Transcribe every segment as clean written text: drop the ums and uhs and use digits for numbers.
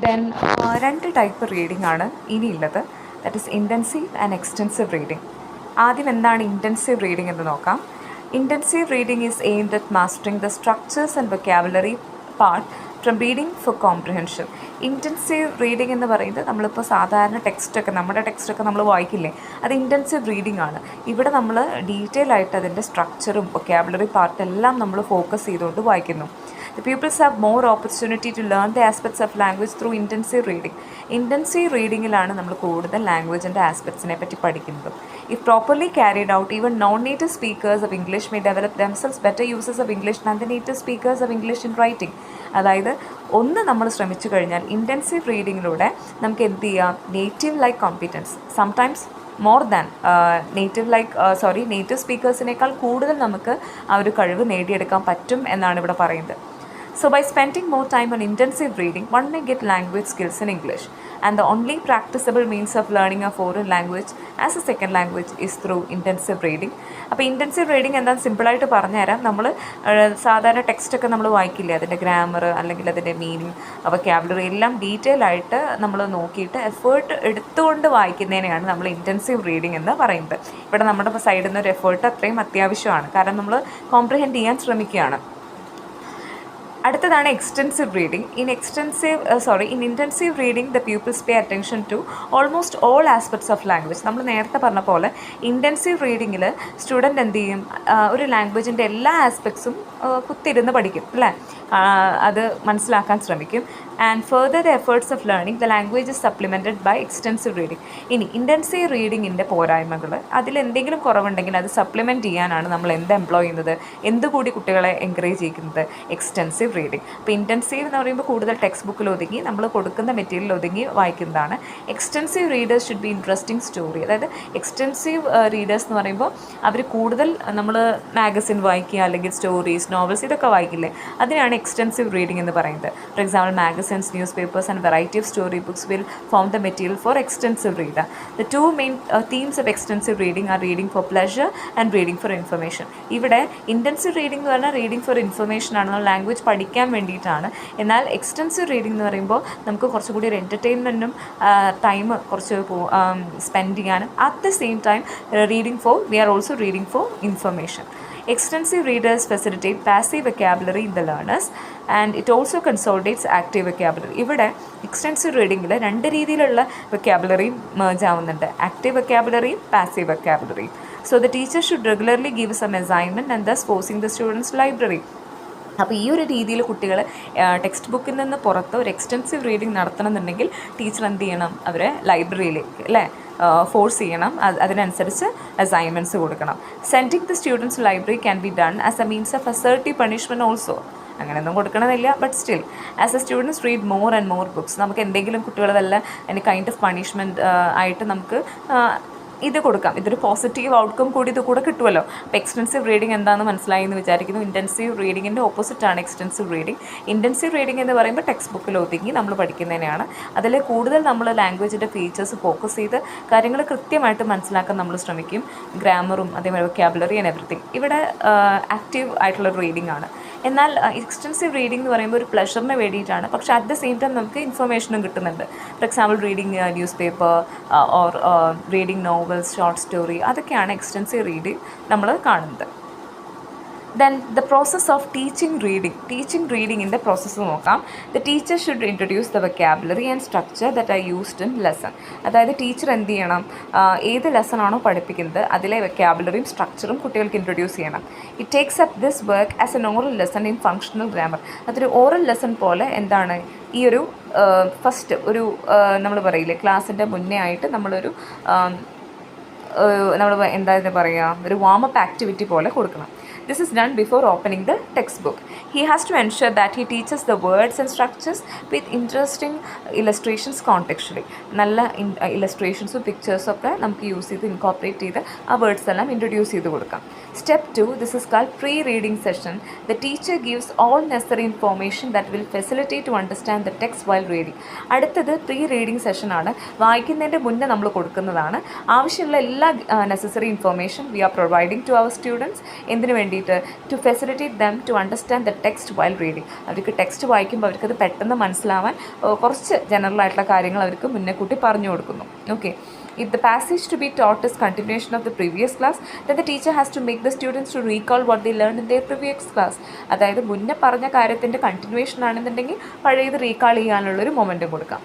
Then രണ്ട് type reading ആണ് ഇനിയുള്ളത്. That is intensive and extensive reading. ആദ്യം എന്താണ് ഇൻറ്റൻസീവ് റീഡിംഗ് എന്ന് നോക്കാം. Intensive reading is aimed at mastering the structures and vocabulary part from reading four comprehension. Intensive reading എന്ന് പറയുന്നത് നമ്മളിപ്പോൾ സാധാരണ നമ്മുടെ ടെക്സ്റ്റൊക്കെ നമ്മൾ വായിക്കില്ലേ, അത് ഇൻറ്റൻസീവ് റീഡിംഗ് ആണ്. ഇവിടെ നമ്മൾ ഡീറ്റെയിൽ ആയിട്ട് അതിൻ്റെ സ്ട്രക്ചറും വൊക്കാബുലറി പാർട്ടെല്ലാം നമ്മൾ ഫോക്കസ് ചെയ്തുകൊണ്ട് വായിക്കുന്നു. The pupils have more opportunity to learn the aspects of language through intensive reading. Intensive readingലാണ് നമ്മൾ കൂടുതൽ ലാംഗ്വേജിൻ്റെ ആസ്പെക്ട്സിനെ പറ്റി പഠിക്കുന്നത്. If properly carried out, even non-native speakers of English may develop themselves better users of English than the native speakers of English in writing. അതായത് ഒന്ന് നമ്മൾ ശ്രമിച്ചു കഴിഞ്ഞാൽ intensive റീഡിങ്ങിലൂടെ നമുക്ക് എന്ത് ചെയ്യാം, native competence sometimes more than native സ്പീക്കേഴ്സിനേക്കാൾ കൂടുതൽ നമുക്ക് ആ ഒരു കഴിവ് നേടിയെടുക്കാൻ പറ്റും എന്നാണ് ഇവിടെ പറയുന്നത്. So by spending more time on intensive reading, one may get language skills in English. And the only practicable means of learning a foreign language as a second language is through intensive reading. അപ്പോൾ intensive reading എന്താണെന്ന് സിമ്പിളായിട്ട് പറഞ്ഞുതരാം. നമ്മൾ സാധാരണ ടെക്സ്റ്റൊക്കെ നമ്മൾ വായിക്കില്ലേ, അതിൻ്റെ grammar അല്ലെങ്കിൽ അതിൻ്റെ മീനിങ്, വൊക്കാബുലറി എല്ലാം ഡീറ്റെയിൽ ആയിട്ട് നമ്മൾ നോക്കിയിട്ട് എഫേർട്ട് എടുത്തുകൊണ്ട് വായിക്കുന്നതിനെയാണ് നമ്മൾ ഇൻറ്റൻസീവ് റീഡിംഗ് എന്ന് പറയുന്നത്. ഇവിടെ നമ്മുടെ സൈഡിൽ നിന്ന് ഒരു എഫേർട്ട് അത്രയും അത്യാവശ്യമാണ്, കാരണം നമ്മൾ കോംപ്രിഹെൻഡ് ചെയ്യാൻ ശ്രമിക്കുകയാണ്. അടുത്തതാണ് extensive reading. In intensive reading the peoples pay attention to almost all aspects of language. നമ്മൾ നേരത്തെ പറഞ്ഞ പോലെ ഇൻറ്റൻസീവ് റീഡിങ്ങിൽ സ്റ്റുഡൻറ്റ് എന്ത് ചെയ്യും, ഒരു ലാംഗ്വേജിൻ്റെ എല്ലാ ആസ്പെക്ട്സും കുത്തിരുന്ന് പഠിക്കും അല്ലേ, അത് മനസ്സിലാക്കാൻ ശ്രമിക്കും. And further the efforts of learning the language is supplemented by extensive reading. ഇനി ഇൻറ്റൻസീവ് റീഡിങ്ങിൻ്റെ പോരായ്മകൾ, അതിലെന്തെങ്കിലും കുറവുണ്ടെങ്കിൽ അത് സപ്ലിമെൻറ്റ് ചെയ്യാനാണ് നമ്മൾ എംപ്ലോയ് ചെയ്യുന്നത്, എന്തുകൂടി കുട്ടികളെ എൻകറേജ് ചെയ്യുന്നത്, എക്സ്റ്റെൻസീവ് റീഡിംഗ്. അപ്പോൾ ഇൻറ്റൻസീവ് എന്ന് പറയുമ്പോൾ കൂടുതൽ ടെക്സ്റ്റ് ബുക്കിൽ ഒതുങ്ങി നമ്മൾ കൊടുക്കുന്ന മെറ്റീരിയൽ ഒതുങ്ങി വായിക്കുന്നതാണ്. Extensive readers should be interesting story. അതായത് എക്സ്റ്റെൻസീവ് റീഡേഴ്സ് എന്ന് പറയുമ്പോൾ അവർ കൂടുതൽ നമ്മൾ മാഗസിൻ വായിക്കുക അല്ലെങ്കിൽ സ്റ്റോറീസ്, നോവൽസ് ഇതൊക്കെ വായിക്കില്ലേ, അതിനാണ് എക്സ്റ്റെൻസീവ് റീഡിംഗ് എന്ന് പറയുന്നത്. For example magazines, newspapers and variety of story books will form the material for extensive reader. The two main themes of extensive reading are reading for pleasure and reading for information. ഇവിടെ intensive reading എന്ന് പറഞ്ഞാൽ reading for information ആണ്, language പഠിക്കാൻ വേണ്ടിയിട്ടാണ്. എന്നാൽ extensive reading എന്ന് പറയുമ്പോൾ നമുക്ക് കുറച്ചുകൂടി ഒരു എൻ്റർടൈൻമെൻറ്റും ടൈം കുറച്ച് സ്പെൻഡ് ചെയ്യാനും at the same time we are also reading for information. Extensive readers facilitate passive vocabulary in the learners and it also consolidates active vocabulary. ഇവിടെ എക്സ്റ്റെൻസീവ് റീഡിങ്ങിൽ രണ്ട് രീതിയിലുള്ള വൊക്കാബുലറി merge ആവുന്നുണ്ട്, ആക്റ്റീവ് വൊക്കാബുലറിയും പാസീവ് വൊക്കാബുലറിയും. So the teacher should regularly give some assignment and thus forcing the students to library. അപ്പോൾ ഈ ഒരു രീതിയിൽ കുട്ടികൾ ടെക്സ്റ്റ് ബുക്കിൽ നിന്ന് പുറത്ത് ഒരു എക്സ്റ്റെൻസീവ് റീഡിംഗ് നടത്തണമെന്നുണ്ടെങ്കിൽ ടീച്ചർ എന്ത് ചെയ്യണം, അവരെ ലൈബ്രറിയിലേക്ക് അല്ലേ ഫോഴ്സ് ചെയ്യണം, അതിനനുസരിച്ച് അസൈൻമെൻറ്റ്സ് കൊടുക്കണം. Sending the students library can be done as a means of assertive punishment also. അങ്ങനെയൊന്നും കൊടുക്കണമെന്നില്ല, but still as a students read more and more books, നമുക്ക് എന്തെങ്കിലും കുട്ടികൾ വല്ല എനി കൈൻഡ് ഓഫ് പണിഷ്മെൻറ്റ് ആയിട്ട് നമുക്ക് ഇത് കൊടുക്കാം. ഇതൊരു പോസിറ്റീവ് ഔട്ട്കം കൂടി ഇത് കൂടെ കിട്ടുമല്ലോ. അപ്പോൾ എക്സ്റ്റെൻസീവ് റീഡിംഗ് എന്താണെന്ന് മനസ്സിലായി എന്ന് വിചാരിക്കുന്നു. ഇൻറ്റൻസീവ് റീഡിങ്ങിൻ്റെ ഓപ്പോസിറ്റാണ് എക്സ്റ്റെൻസീവ് റീഡിംഗ്. ഇൻറ്റൻസീവ് റീഡിംഗ് എന്ന് പറയുമ്പോൾ ടെക്സ്റ്റ് ബുക്കിൽ ഒതുങ്ങി നമ്മൾ പഠിക്കുന്നതിനെയാണ്. അതിൽ കൂടുതൽ നമ്മൾ ലാംഗ്വേജിൻ്റെ ഫീച്ചേഴ്സ് ഫോക്കസ് ചെയ്ത് കാര്യങ്ങൾ കൃത്യമായിട്ട് മനസ്സിലാക്കാൻ നമ്മൾ ശ്രമിക്കും, ഗ്രാമറും അതേപോലെ വൊക്കാബുലറി ആൻഡ് എവറിത്തിങ്. ഇവിടെ ആക്റ്റീവ് ആയിട്ടുള്ള റീഡിംഗ് ആണ്. എന്നാൽ എക്സ്റ്റെൻസീവ് റീഡിംഗ് എന്ന് പറയുമ്പോൾ ഒരു പ്ലഷറിന് വേണ്ടിയിട്ടാണ്, പക്ഷേ അറ്റ് ദ സെയിം ടൈം നമുക്ക് ഇൻഫർമേഷനും കിട്ടുന്നുണ്ട്. For example reading news paper or reading novels, short story, അതൊക്കെയാണ് എക്സ്റ്റെൻസീവ് റീഡിംഗ് നമ്മൾ കാണുന്നത്. Then the process of teaching reading in the process നോക്കാം. The teacher should introduce the vocabulary and structure that are used in lesson. അതായത് teacher എന്ത് ചെയ്യണം, ഏത് lesson ആണോ പഠിപ്പിക്കുന്നത് അതിലെ വൊക്കാബുലറിയും സ്ട്രക്ചറും കുട്ടികൾക്ക് ഇൻട്രൊഡ്യൂസ് ചെയ്യണം. It takes up this work as an oral lesson in functional grammar. അതൊരു ഓറൽ ലെസൺ പോലെ എന്താണ് ഈ ഒരു ഫസ്റ്റ് ഒരു നമ്മൾ പറയില്ലേ ക്ലാസ്സിൻ്റെ മുന്നേ ആയിട്ട് നമ്മൾ എന്താ പറയുക, ഒരു വാമപ്പ് ആക്ടിവിറ്റി പോലെ കൊടുക്കണം. This is done before opening the textbook. He has to ensure that he teaches the words and structures with interesting illustrations contextually. നല്ല ഇല്ലസ്ട്രേഷൻസും പിക്ചേഴ്സും ഒക്കെ നമുക്ക് യൂസ് ചെയ്ത് ഇൻകോപ്പറേറ്റ് ചെയ്ത് ആ വേർഡ്സ് എല്ലാം ഇൻട്രൊഡ്യൂസ് ചെയ്ത് കൊടുക്കാം. Step 2, this is called pre-reading session. The teacher gives all necessary information that will facilitate to understand the text while reading. അടുത്തത് pre-reading session ആണ്. വായിക്കുന്നതിൻ്റെ മുന്നേ നമ്മൾ കൊടുക്കുന്നതാണ്. ആവശ്യമുള്ള എല്ലാ necessary information we are providing to our students. എന്തിനു വേണ്ടി, വേണ്ടിയിട്ട് to facilitate them to understand the text while reading. അവർക്ക് ടെക്സ്റ്റ് വായിക്കുമ്പോൾ അവർക്കത് പെട്ടെന്ന് മനസ്സിലാവാൻ കുറച്ച് ജനറൽ ആയിട്ടുള്ള കാര്യങ്ങൾ അവർക്ക് മുന്നേ കൂട്ടി പറഞ്ഞു കൊടുക്കുന്നു. Okay. If the passage to be taught is continuation of the previous class, then the teacher has to make the students to recall what they learned in their previous class. അതായത് മുന്നേ പറഞ്ഞ കാര്യത്തിൻ്റെ കണ്ടിന്യൂവേഷൻ ആണെന്നുണ്ടെങ്കിൽ പഴയത് recall ചെയ്യാനുള്ളൊരു മൊമെൻറ്റും കൊടുക്കാം.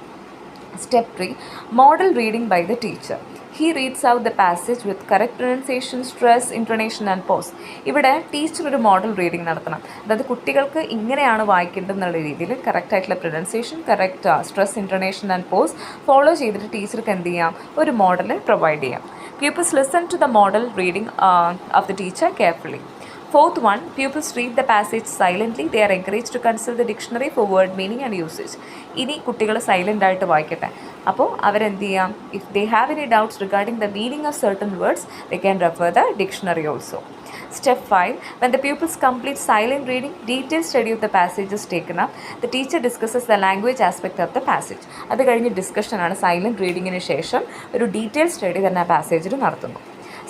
Step 3. Model reading by the teacher. He reads out the passage with correct pronunciation, stress, intonation and pause. ഇവിടെ teacher ഒരു മോഡൽ റീഡിംഗ് നടത്തണം. അതായത് കുട്ടികൾക്ക് ഇങ്ങനെയാണ് വായിക്കേണ്ടത് എന്നുള്ള രീതിയിൽ കറക്റ്റ് ആയിട്ടുള്ള pronunciation, correct stress, intonation and pause follow ചെയ്തിട്ട് ടീച്ചർക്ക് എന്ത് ചെയ്യാം, ഒരു മോഡൽ പ്രൊവൈഡ് ചെയ്യാം. Pupils listen to the model reading of the teacher carefully. Fourth one, pupils read the passage silently. They are encouraged to consult the dictionary for word meaning and usage. ഇനി കുട്ടികൾ silent ആയിട്ട് വായിക്കട്ടെ. അപ്പോൾ അവരെന്ത് ചെയ്യാം, if they have any doubts regarding the meaning of certain words they can refer the dictionary also. Step 5. When the pupils complete silent reading, detailed study of the passage is taken up. The teacher discusses the language aspect of the passage. അത് കഴിഞ്ഞ് ഡിസ്കഷനാണ്. Silent റീഡിങ്ങിന് ശേഷം ഒരു detail study തന്നെ ആ പാസേജിൽ നടത്തുന്നു.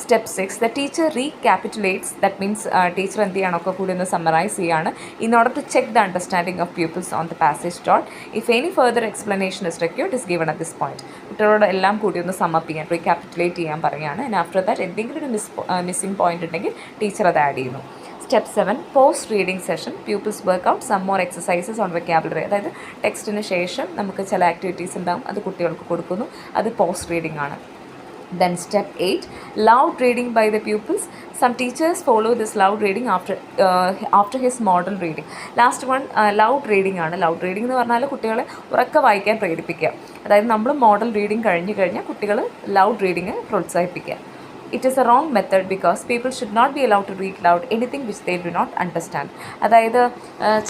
Step 6. The teacher recapitulates. That means teacher എന്ത് ചെയ്യണമൊക്കെ കൂടി ഒന്ന് സമ്മറൈസ് ചെയ്യാണ് in order to check the understanding of pupils on the passage taught. If any further explanation is required, is given at this point. കുട്ടികളോട് എല്ലാം കൂടി ഒന്ന് sum up ചെയ്യാൻ, റീക്യാപിറ്റുലേറ്റ് ചെയ്യാൻ പറയുകയാണ്. ആൻഡ് ആഫ്റ്റർ ദാറ്റ് എന്തെങ്കിലും ഒരു മിസ്സിംഗ് പോയിന്റ് ഉണ്ടെങ്കിൽ ടീച്ചർ അത് ആഡ് ചെയ്യുന്നു. Step 7. Post reading session. Pupils work out some more exercises on vocabulary. അതായത് ടെക്സ്റ്റിന് ശേഷം നമുക്ക് ചില ആക്ടിവിറ്റീസ് ഉണ്ടാകും, അത് കുട്ടികൾക്ക് കൊടുക്കുന്നു. അത് പോസ്റ്റ് റീഡിംഗ് ആണ്. Then step 8, loud reading by the pupils. Some teachers follow this loud reading after his model reading. Last one, loud reading ആണ്. ലൗഡ് റീഡിംഗ് എന്ന് പറഞ്ഞാൽ കുട്ടികളെ ഉറക്കെ വായിക്കാൻ പ്രേരിപ്പിക്കുക. അതായത് നമ്മൾ മോഡൽ റീഡിംഗ് കഴിഞ്ഞ് കഴിഞ്ഞാൽ കുട്ടികൾ ലൗഡ് റീഡിങ് പ്രോത്സാഹിപ്പിക്കുക. It is a wrong method because people should not be allowed to read loud anything which they do not understand. അതായത്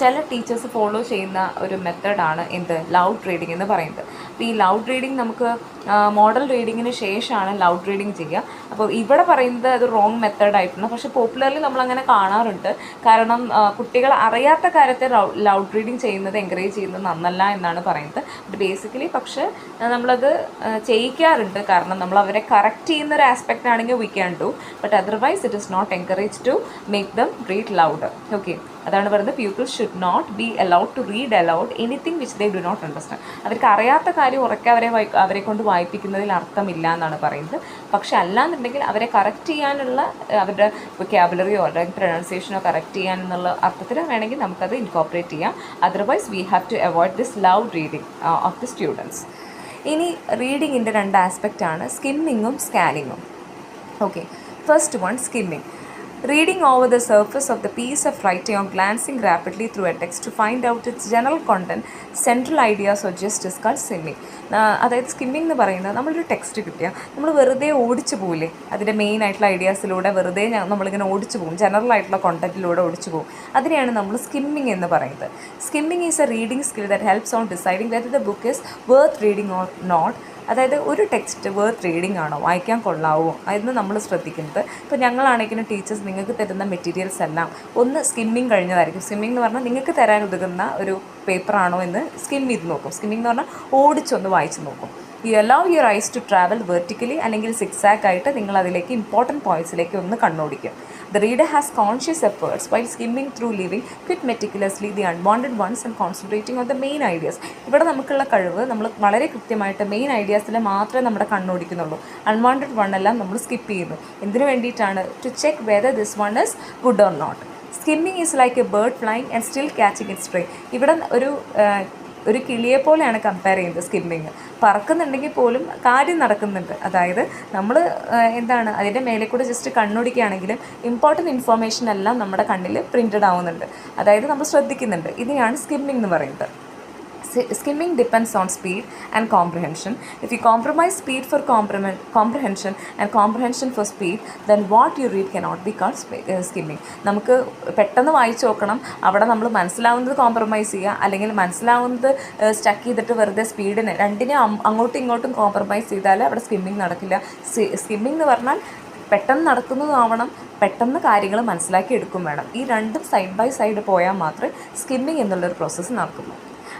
ചില ടീച്ചേഴ്സ് ഫോളോ ചെയ്യുന്ന ഒരു മെത്തേഡാണ് എന്ത്, ലൗഡ് റീഡിംഗ് എന്ന് പറയുന്നത്. അപ്പോൾ ഈ ലൗഡ് റീഡിംഗ് നമുക്ക് മോഡൽ റീഡിങ്ങിന് ശേഷമാണ് ലൗഡ് റീഡിംഗ് ചെയ്യുക. അപ്പോൾ ഇവിടെ പറയുന്നത് അത് റോങ് മെത്തേഡായിട്ടാണ്. പക്ഷേ പോപ്പുലർലി നമ്മളങ്ങനെ കാണാറുണ്ട്. കാരണം കുട്ടികൾ അറിയാത്ത കാര്യത്തെ ലൗഡ് റീഡിംഗ് ചെയ്യുന്നത് എൻകറേജ് ചെയ്യുന്നത് നന്നല്ല എന്നാണ് പറയുന്നത്. ബട്ട് ബേസിക്കലി പക്ഷേ നമ്മളത് ചെയ്യിക്കാറുണ്ട്. കാരണം നമ്മൾ അവരെ കറക്റ്റ് ചെയ്യുന്ന ഒരു ആസ്പെക്റ്റ് ആണെങ്കിൽ we can do, but otherwise it is not encouraged to make them read louder. Okay, അതാണ് പറയുന്നത് pupils should not be allowed to read aloud anything which they do not understand. അവർക്ക് അറിയാത്ത കാര്യം ഉറക്കെ അവരെ കൊണ്ട് വായിപ്പിക്കുന്നതിൽ അർത്ഥമില്ല എന്നാണ് പറയുന്നത്. പക്ഷെ അല്ലാന്നുണ്ടെങ്കിൽ അവരെ കറക്റ്റ് ചെയ്യാനുള്ള അവരുടെ വൊക്കാബുലറിയോ അല്ലെങ്കിൽ പ്രൊനൗൺസിയേഷനോ കറക്റ്റ് ചെയ്യാനെന്നുള്ള അർത്ഥത്തിൽ വേണമെങ്കിൽ നമുക്കത് ഇൻകോപ്പറേറ്റ് ചെയ്യാം. Otherwise we have to avoid this loud reading of the students. ഇനി റീഡിങ്ങിൻ്റെ രണ്ട് ആസ്പെക്റ്റാണ്, സ്കിമ്മിങ്ങും സ്കാനിങ്ങും. Okay, first one, skimming. Reading over the surface of the piece of writing or glancing rapidly through a text to find out its general content, central ideas or gist is called skimming. അതായത് skimming എന്ന് പറയുന്നത് നമ്മളൊരു text കിട്ടിയാൽ നമ്മൾ വെറുതെ ഓടിച്ചു പോകില്ലേ, അതിൻ്റെ മെയിൻ ആയിട്ടുള്ള ഐഡിയാസിലൂടെ വെറുതെ നമ്മളിങ്ങനെ ഓടിച്ചു പോകും, ജനറൽ ആയിട്ടുള്ള കോണ്ടന്റിലൂടെ ഓടിച്ചു പോകും. അതിനെയാണ് നമ്മൾ സ്കിമ്മിംഗ് എന്ന് പറയുന്നത്. Skimming is a reading skill that helps on deciding whether the book is worth reading or not. അതായത് ഒരു ടെക്സ്റ്റ് വർത്ത് റീഡിംഗ് ആണോ, വായിക്കാൻ കൊള്ളാവോ, അതെന്ന് നമ്മൾ ശ്രദ്ധിക്കുന്നത്. ഇപ്പോൾ ഞങ്ങളാണെങ്കിലും ടീച്ചേഴ്സ് നിങ്ങൾക്ക് തരുന്ന മെറ്റീരിയൽസ് എല്ലാം ഒന്ന് സ്കിമ്മിങ് കഴിഞ്ഞതായിരിക്കും. സ്കിമ്മിംഗ് എന്ന് പറഞ്ഞാൽ നിങ്ങൾക്ക് തരാൻ ഉതകുന്ന ഒരു പേപ്പറാണോ എന്ന് സ്കിം ചെയ്ത് നോക്കും. സ്കിമ്മിംഗ് എന്ന് പറഞ്ഞാൽ ഓടിച്ചൊന്ന് വായിച്ച് നോക്കും. You allow your eyes to travel vertically, അല്ലെങ്കിൽ സിക്സാക്ക് ആയിട്ട് നിങ്ങൾ അതിലേക്ക് ഇമ്പോർട്ടൻറ്റ് പോയിൻറ്റ്സിലേക്ക് ഒന്ന് കണ്ണോടിക്കും. The reader has conscious efforts while skimming through, leaving quite meticulously the unwanted ones and concentrating on the main ideas. ഇവിടെ നമുക്കുള്ള കഴിവ് നമ്മൾ വളരെ കൃത്യമായിട്ട് മെയിൻ ഐഡിയാസിൽ മാത്രമേ നമ്മുടെ കണ്ണോടിക്കുന്നുള്ളൂ. അൺവാണ്ടഡ് വൺ എല്ലാം നമ്മൾ സ്കിപ്പ് ചെയ്യുന്നു. എന്തിനു വേണ്ടിയിട്ടാണ്? To check whether this one is good or not. Skimming is like a bird flying and still catching its prey. ഇവിടെ ഒരു കിളിയെ പോലെയാണ് കമ്പയർ ചെയ്യുന്നത് സ്കിമ്മിങ്. പറക്കുന്നുണ്ടെങ്കിൽ പോലും കാര്യം നടക്കുന്നുണ്ട്. അതായത് നമ്മൾ എന്താണ് അതിൻ്റെ മേലെ കൂടെ ജസ്റ്റ് കണ്ണോടിക്കുകയാണെങ്കിലും ഇമ്പോർട്ടൻറ്റ് ഇൻഫോർമേഷൻ എല്ലാം നമ്മുടെ കണ്ണിൽ പ്രിൻറ്റഡ് ആവുന്നുണ്ട്. അതായത് നമ്മൾ ശ്രദ്ധിക്കുന്നുണ്ട്. ഇതിനെയാണ് സ്കിമ്മിംഗ് എന്ന് പറയുന്നത്. Skimming depends on speed and comprehension. If you compromise speed for comprehension and comprehension for speed, then what you read cannot be called skimming. നമുക്ക് പെട്ടെന്ന് വായിച്ചു നോക്കണം, അവിടെ നമ്മൾ മനസ്സിലാവുന്നത് കോംപ്രമൈസ് ചെയ്യുക, അല്ലെങ്കിൽ മനസ്സിലാവുന്നത് സ്റ്റക്ക് ചെയ്തിട്ട് വെറുതെ സ്പീഡിന് രണ്ടിനെ അങ്ങോട്ടും ഇങ്ങോട്ടും കോംപ്രമൈസ് ചെയ്താൽ അവിടെ സ്കിമ്മിങ് നടക്കില്ല. സ്കിമ്മിംഗ് എന്ന് പറഞ്ഞാൽ പെട്ടെന്ന് നടക്കുന്നതാവണം, പെട്ടെന്ന് കാര്യങ്ങൾ മനസ്സിലാക്കി എടുക്കും വേണം. ഈ രണ്ടും സൈഡ് ബൈ സൈഡ് പോയാൽ മാത്രമേ സ്കിമ്മിംഗ് എന്നുള്ളൊരു പ്രോസസ്സ് നടക്കുള്ളൂ.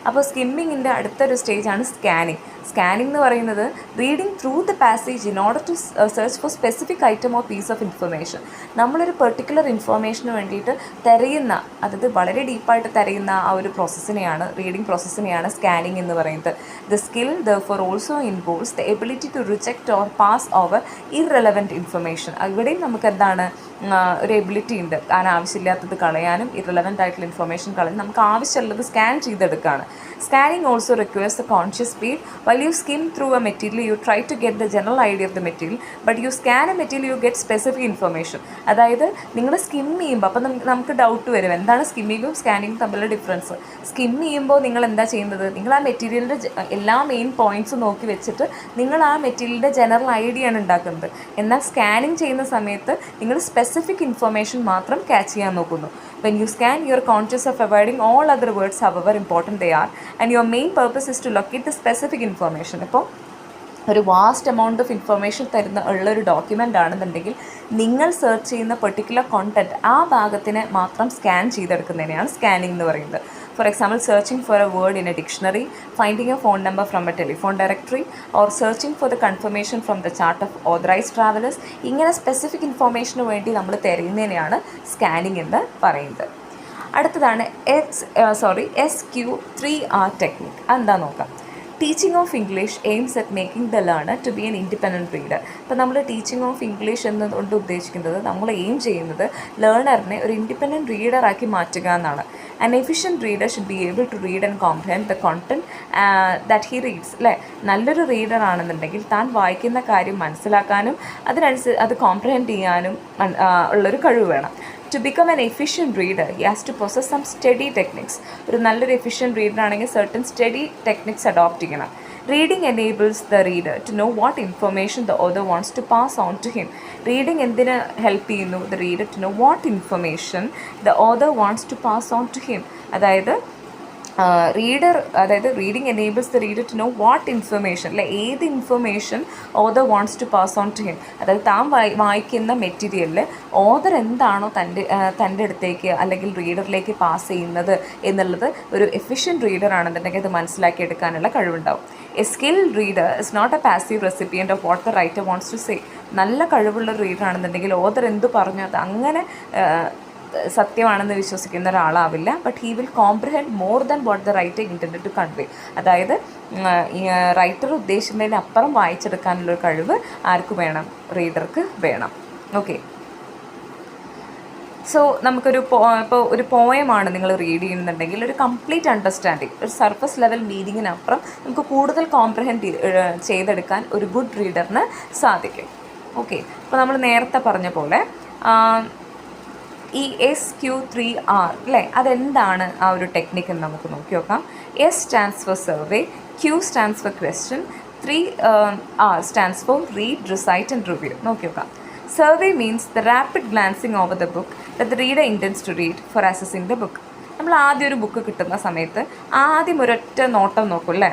അപ്പോൾ സ്കിമ്മിങ്ങിൻ്റെ അടുത്തൊരു സ്റ്റേജാണ് സ്കാനിങ്. സ്കാനിങ് എന്ന് പറയുന്നത് reading through the passage in order to search for specific item or piece of information. നമ്മളൊരു പെർട്ടിക്കുലർ ഇൻഫർമേഷന് വേണ്ടിയിട്ട് തിരയുന്ന, അതായത് വളരെ ഡീപ്പായിട്ട് തിരയുന്ന ആ ഒരു പ്രോസസ്സിനെയാണ്, റീഡിങ് പ്രോസസ്സിനെയാണ് സ്കാനിങ് എന്ന് പറയുന്നത്. The skill therefore also involves the ability to reject or pass over irrelevant information. ഇവിടെയും നമുക്ക് എന്താണ് ഒരു എബിലിറ്റി ഉണ്ട്, കാരണം ആവശ്യമില്ലാത്തത് കളയാനും ഇറലവൻ്റ് ആയിട്ടുള്ള ഇൻഫർമേഷൻ കളയാനും നമുക്ക് ആവശ്യമുള്ളത് സ്കാൻ ചെയ്തെടുക്കുകയാണ്. Scanning also requires a conscious speed. While you skim through a material you try to get the general idea of the material, but you scan a material you get specific information. അതായത് നിങ്ങൾ skim ചെയ്യുമ്പോൾ അപ്പം നമുക്ക് doubt വരും, എന്താണ് സ്കിമ്മിങ്ങും സ്കാനിങ്ങും തമ്മിലുള്ള difference. Skim ചെയ്യുമ്പോൾ നിങ്ങൾ എന്താ ചെയ്യുന്നത്, നിങ്ങൾ ആ മെറ്റീരിയലിൻ്റെ എല്ലാ മെയിൻ പോയിൻറ്റ്സും നോക്കി വെച്ചിട്ട് നിങ്ങൾ ആ മെറ്റീരിയലിൻ്റെ ജനറൽ ഐഡിയ ആണ് ഉണ്ടാക്കുന്നത്. എന്നാൽ സ്കാനിങ് ചെയ്യുന്ന സമയത്ത് നിങ്ങൾ സ്പെസിഫിക് ഇൻഫർമേഷൻ മാത്രം ക്യാച്ച് ചെയ്യാൻ നോക്കുന്നു. When you scan, you are conscious of avoiding all other words, however important they are, and your main purpose is to locate the specific information. ഇപ്പോൾ ഒരു വാസ്റ്റ് എമൗണ്ട് ഓഫ് ഇൻഫർമേഷൻ തരുന്ന ഉള്ളൊരു document ആണെന്നുണ്ടെങ്കിൽ നിങ്ങൾ search ചെയ്യുന്ന particular content ആ ഭാഗത്തിനെ മാത്രം scan ചെയ്തെടുക്കുന്നതിനെയാണ് scanning എന്ന് പറയുന്നത്. For example, searching for a word in a dictionary, finding a phone number from a telephone directory, or searching for the confirmation from the chart of authorized travelers. ഇങ്ങനെ specific ഇൻഫർമേഷന് വേണ്ടി നമ്മൾ തിരയുന്നതിനെയാണ് scanning എന്ന് പറയുന്നത്. അടുത്തതാണ് SQ3R technique. അതെന്താ നോക്കാം. Teaching of English aims at making the learner to be an independent reader. ഇപ്പോൾ നമ്മൾ ടീച്ചിങ് ഓഫ് ഇംഗ്ലീഷ് എന്നതുകൊണ്ട് ഉദ്ദേശിക്കുന്നത്, നമ്മൾ എയിം ചെയ്യുന്നത് ലേണറിനെ ഒരു ഇൻഡിപെൻഡൻറ്റ് റീഡറാക്കി മാറ്റുക എന്നാണ്. An efficient reader should be able to read and comprehend the content that he reads. അല്ലേ, നല്ലൊരു റീഡർ ആണെന്നുണ്ടെങ്കിൽ താൻ വായിക്കുന്ന കാര്യം മനസ്സിലാക്കാനും അത് കോംപ്രഹെൻഡ് ചെയ്യാനും ഉള്ളൊരു കഴിവ് വേണം. To become an efficient reader, he has to possess some steady techniques. ഒരു നല്ലൊരു എഫിഷ്യൻറ്റ് റീഡർ ആണെങ്കിൽ certain steady techniques അഡോപ്റ്റ് ചെയ്യണം. Reading enables the reader to know what information the author wants to pass on to him. Reading എന്തിന് help ചെയ്യുന്നു? The reader to know what information the author wants to pass on to him. അതായത് reading enables the reader to know what information, അല്ലെ, ഏത് information author wants to pass on to him. അതായത് താൻ വായിക്കുന്ന മെറ്റീരിയലിൽ author എന്താണോ തൻ്റെ അടുത്തേക്ക് അല്ലെങ്കിൽ റീഡറിലേക്ക് പാസ് ചെയ്യുന്നത് എന്നുള്ളത് ഒരു എഫിഷ്യൻറ്റ് റീഡർ ആണെന്നുണ്ടെങ്കിൽ അത് മനസ്സിലാക്കിയെടുക്കാനുള്ള കഴിവുണ്ടാവും. A skilled reader is not a passive recipient of what the writer wants to say. നല്ല കഴിവുള്ള റീഡർ ആണെന്നുണ്ടെങ്കിൽ ഓതർ എന്ത് പറഞ്ഞു അത് അങ്ങനെ സത്യമാണെന്ന് വിശ്വസിക്കുന്ന ഒരാളാവില്ല. But he will comprehend more than what the writer intended to convey. അതായത് റൈറ്റർ ഉദ്ദേശിക്കുന്നതിന് അപ്പുറം വായിച്ചെടുക്കാനുള്ളൊരു കഴിവ് ആർക്ക് വേണം? റീഡർക്ക് വേണം. ഓക്കെ, സോ നമുക്കൊരു ഇപ്പോൾ ഒരു പോയമാണ് നിങ്ങൾ റീഡ് ചെയ്യുന്നുണ്ടെങ്കിൽ ഒരു കംപ്ലീറ്റ് അണ്ടർസ്റ്റാൻഡിങ്, ഒരു സർഫസ് ലെവൽ മീനിങ്ങിനപ്പുറം നമുക്ക് കൂടുതൽ കോംപ്രിഹെൻഡ് ചെയ്തെടുക്കാൻ ഒരു ഗുഡ് റീഡറിന് സാധിക്കും. ഓക്കെ, അപ്പോൾ നമ്മൾ നേരത്തെ പറഞ്ഞ പോലെ ഈ SQ3R, അല്ലേ, അതെന്താണ് ആ ഒരു ടെക്നിക്ക് എന്ന് നമുക്ക് നോക്കി നോക്കാം. S stands for survey, Q stands for question, 3R stands for read, recite and review. നോക്കി നോക്കാം. Survey means the rapid glancing over the book that the reader intends to read for assessing the book. നമ്മൾ ആദ്യം ഒരു book കിട്ടുന്ന സമയത്ത് ആദ്യം ഒരൊറ്റ നോട്ടം നോക്കും, അല്ലേ,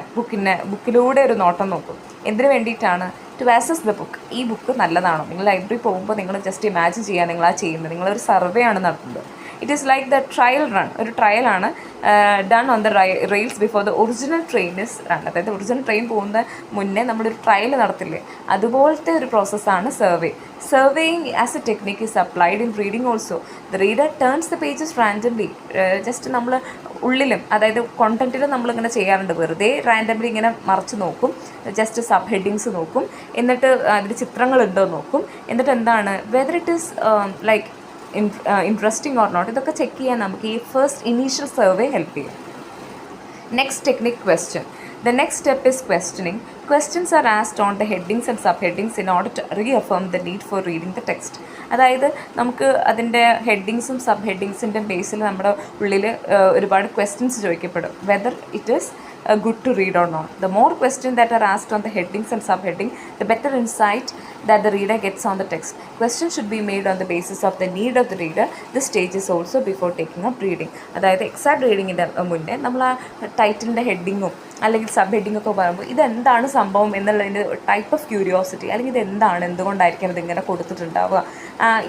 ബുക്കിലൂടെ ഒരു നോട്ടം നോക്കും. എന്തിനു വേണ്ടിയിട്ടാണ്? To assess the book. ഈ ബുക്ക് നല്ലതാണോ? നിങ്ങൾ ലൈബ്രറി പോകുമ്പോൾ നിങ്ങൾ ജസ്റ്റ് ഇമാജിൻ ചെയ്യുക, നിങ്ങളാ ചെയ്യുന്നത്, നിങ്ങളൊരു സർവേ ആണ് നടത്തുന്നത്. It is like the trial run. ഒരു ട്രയലാണ് done on the rails before the original train is run. അതായത് ഒറിജിനൽ ട്രെയിൻ പോകുന്ന മുന്നേ നമ്മളൊരു ട്രയൽ നടത്തില്ലേ, അതുപോലത്തെ ഒരു പ്രോസസ്സാണ് survey. Surveying as a technique is applied in reading also. The reader turns the pages randomly. Just നമ്മൾ ഉള്ളിലും, അതായത് കോണ്ടൻറ്റിലും നമ്മളിങ്ങനെ ചെയ്യാറുണ്ട്, വെറുതെ റാൻഡംലി ഇങ്ങനെ മറിച്ച് നോക്കും, ജസ്റ്റ് സബ് ഹെഡിങ്സ് നോക്കും, എന്നിട്ട് അതിൽ ചിത്രങ്ങളുണ്ടോ നോക്കും, എന്നിട്ട് എന്താണ് whether it is like interesting or not, ഇതൊക്കെ ചെക്ക് ചെയ്യാൻ നമുക്ക് ഈ ഫസ്റ്റ് ഇനീഷ്യൽ സർവേ ഹെൽപ്പ് ചെയ്യും. Next technique, question. The next step is questioning. Questions are asked on the headings and subheadings in order to reaffirm the need for reading the text. അതായത് നമുക്ക് അതിൻ്റെ ഹെഡിങ്സും sub ഹെഡിങ്സിൻ്റെ ബേസിൽ നമ്മുടെ ഉള്ളിൽ ഒരുപാട് questions ചോദിക്കപ്പെടും. Whether it is good to read or not. The more questions that are asked on the headings and subheading, the better insight that the reader gets on the text. Questions should be made on the basis of the need of the reader. This stage is also before taking up reading. അതായത് exact റീഡിങ്ങിൻ്റെ മുന്നേ നമ്മൾ ആ ടൈറ്റിലിൻ്റെ ഹെഡിങ്ങും അല്ലെങ്കിൽ sub ഹെഡിങ്ങൊക്കെ പറയുമ്പോൾ ഇതെന്താണ് സംഭവം എന്നുള്ളതിൻ്റെ type of curiosity, അല്ലെങ്കിൽ ഇതെന്താണ്, എന്തുകൊണ്ടായിരിക്കും ഇതിങ്ങനെ കൊടുത്തിട്ടുണ്ടാവുക,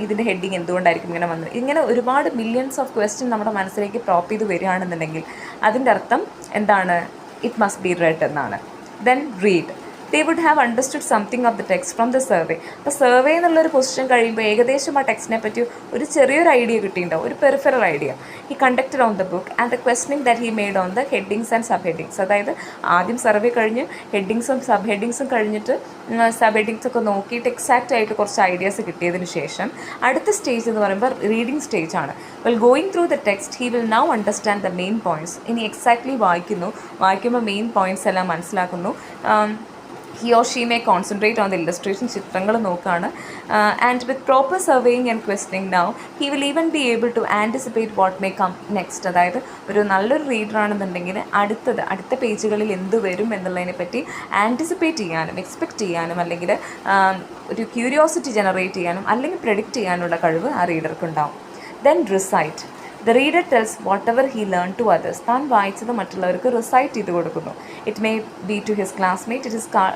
ഇതിൻ്റെ ഹെഡിങ് എന്തുകൊണ്ടായിരിക്കും ഇങ്ങനെ വന്നത്, ഇങ്ങനെ ഒരുപാട് മില്യൺസ് ഓഫ് ക്വസ്റ്റ്യൻ നമ്മുടെ മനസ്സിലേക്ക് പ്രോപ്പ് ചെയ്ത് വരികയാണെന്നുണ്ടെങ്കിൽ അതിൻ്റെ അർത്ഥം എന്താണ്? ഇറ്റ് മസ്റ്റ് ബി റെഡ് എന്നാണ്. then read. They would have understood something of the text from the survey. അപ്പോൾ സർവേ എന്നുള്ളൊരു പൊസിഷൻ കഴിയുമ്പോൾ ഏകദേശം ആ ടെക്സ്റ്റിനെ പറ്റി ഒരു ചെറിയൊരു ഐഡിയ കിട്ടിയിട്ടുണ്ടാവും, ഒരു peripheral idea. He conducted on the book and the questioning that he made on the headings and sub headings. അതായത് ആദ്യം സർവേ കഴിഞ്ഞ് ഹെഡിങ്സും സബ് ഹെഡിങ്സും കഴിഞ്ഞിട്ട് സബ് ഹെഡിങ്സ് ഒക്കെ നോക്കിയിട്ട് എക്സാക്റ്റ് ആയിട്ട് കുറച്ച് ഐഡിയാസ് കിട്ടിയതിന് ശേഷം അടുത്ത സ്റ്റേജ് എന്ന് പറയുമ്പോൾ റീഡിങ് സ്റ്റേജ് ആണ്. Well going through the text he will now understand the main points. ഇനി എക്സാക്ട്ലി വായിക്കുമ്പോൾ മെയിൻ പോയിൻറ്റ്സ് എല്ലാം മനസ്സിലാക്കുന്നു. he or she may concentrate on the illustration, ചിത്രങ്ങൾ നോക്കുകയാണ്. And with proper surveying and questioning now, he will even be able to anticipate what may come next. അതായത് ഒരു നല്ലൊരു റീഡറാണെന്നുണ്ടെങ്കിൽ അടുത്ത പേജുകളിൽ എന്ത് വരും എന്നുള്ളതിനെ പറ്റി ആൻറ്റിസിപ്പേറ്റ് ചെയ്യാനും എക്സ്പെക്റ്റ് ചെയ്യാനും അല്ലെങ്കിൽ ഒരു ക്യൂരിയോസിറ്റി ജനറേറ്റ് ചെയ്യാനും അല്ലെങ്കിൽ പ്രെഡിക്റ്റ് ചെയ്യാനുള്ള കഴിവ് ആ റീഡർക്ക് ഉണ്ടാവും. Then recite. The reader tells whatever he learned to others. താൻ വായിച്ചത് മറ്റുള്ളവർക്ക് റിസൈറ്റ് ചെയ്ത് കൊടുക്കുന്നു. It may be to his classmate.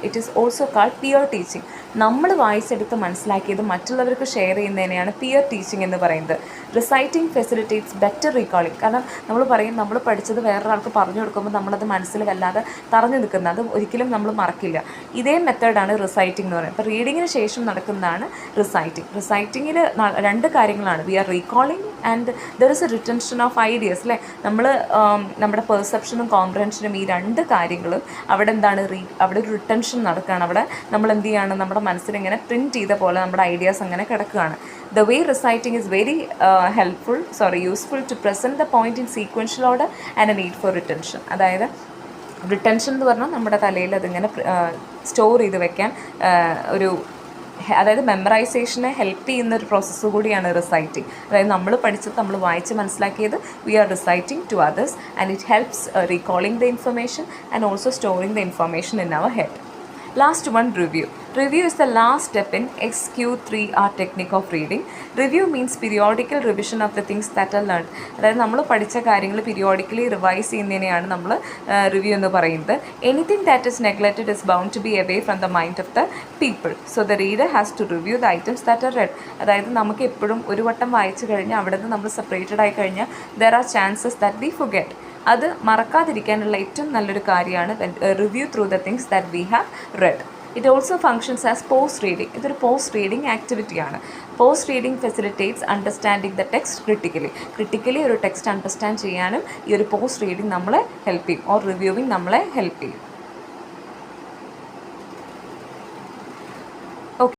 It is also called peer teaching. നമ്മൾ വായിച്ചെടുത്ത് മനസ്സിലാക്കിയത് മറ്റുള്ളവർക്ക് ഷെയർ ചെയ്യുന്നതിനെയാണ് പിയർ ടീച്ചിങ് എന്ന് പറയുന്നത്. Reciting facilitates better recalling. കാരണം നമ്മൾ പഠിച്ചത് വേറൊരാൾക്ക് പറഞ്ഞു കൊടുക്കുമ്പോൾ നമ്മളത് മനസ്സിൽ വല്ലാതെ തറഞ്ഞു നിൽക്കുന്നത്, അത് ഒരിക്കലും നമ്മൾ മറക്കില്ല. ഇതേ മെത്തേഡാണ് റിസൈറ്റിംഗ് എന്ന് പറയുന്നത്. അപ്പോൾ റീഡിങ്ങിന് ശേഷം നടക്കുന്നതാണ് റിസൈറ്റിംഗ്. റിസൈറ്റിങ്ങിൽ രണ്ട് കാര്യങ്ങളാണ്. We are recalling and there is a retention of ideas. അല്ലേ, നമ്മൾ നമ്മുടെ പെർസെപ്ഷനും കോംപ്രഹെൻഷനും ഈ രണ്ട് കാര്യങ്ങളും അവിടെ അവിടെ ഒരു റിട്ടൻഷൻ നടക്കുകയാണ്. അവിടെ നമ്മൾ എന്ത് ചെയ്യാണ്, നമ്മുടെ മനസ്സിലിങ്ങനെ പ്രിൻറ്റ് ചെയ്ത പോലെ നമ്മുടെ ഐഡിയാസ് അങ്ങനെ കിടക്കുകയാണ്. The way reciting is very useful to present the point in sequential order and a need for retention. അതായത് റിട്ടൻഷൻ എന്ന് പറഞ്ഞാൽ നമ്മുടെ തലയിൽ അതിങ്ങനെ സ്റ്റോർ ചെയ്ത് വെക്കാൻ അതായത് മെമ്മറൈസേഷനെ ഹെൽപ്പ് ചെയ്യുന്ന ഒരു പ്രോസസ്സ് കൂടിയാണ് റിസൈറ്റിംഗ്. അതായത് നമ്മൾ പഠിച്ചത് നമ്മൾ വായിച്ച് മനസ്സിലാക്കിയത് we are reciting to others and it helps recalling the information and also storing the information in our head. Last one, review. Review is the last step in XQ3R technique of reading. Review means periodical revision of the things that are learned. അതായത് നമ്മൾ പഠിച്ച കാര്യങ്ങൾ periodically revise ചെയ്യുന്നതിനെയാണ് നമ്മൾ review എന്ന് പറയുന്നത്. Anything that is neglected is bound to be away from the mind of the people. So the reader has to review the items that are read. അതായത് നമുക്ക് എപ്പോഴും ഒരു വട്ടം വായിച്ചു കഴിഞ്ഞാൽ അവിടെ നിന്ന് നമ്മൾ സെപ്പറേറ്റഡ് ആയി കഴിഞ്ഞാൽ there are chances that we forget. അത് മറക്കാതിരിക്കാനുള്ള ഏറ്റവും നല്ലൊരു കാര്യമാണ് review through the things that we have read. It also functions as post reading. ഇതൊരു പോസ്റ്റ് റീഡിംഗ് ആക്ടിവിറ്റിയാണ്. Post reading facilitates understanding the text critically ഒരു ടെക്സ്റ്റ് അണ്ടർസ്റ്റാൻഡ് ചെയ്യാനും ഈ ഒരു പോസ്റ്റ് റീഡിംഗ് നമ്മളെ ഹെൽപ്പ് ചെയ്യും, ഓർ റിവ്യൂവിങ് നമ്മളെ ഹെൽപ്പ് ചെയ്യും.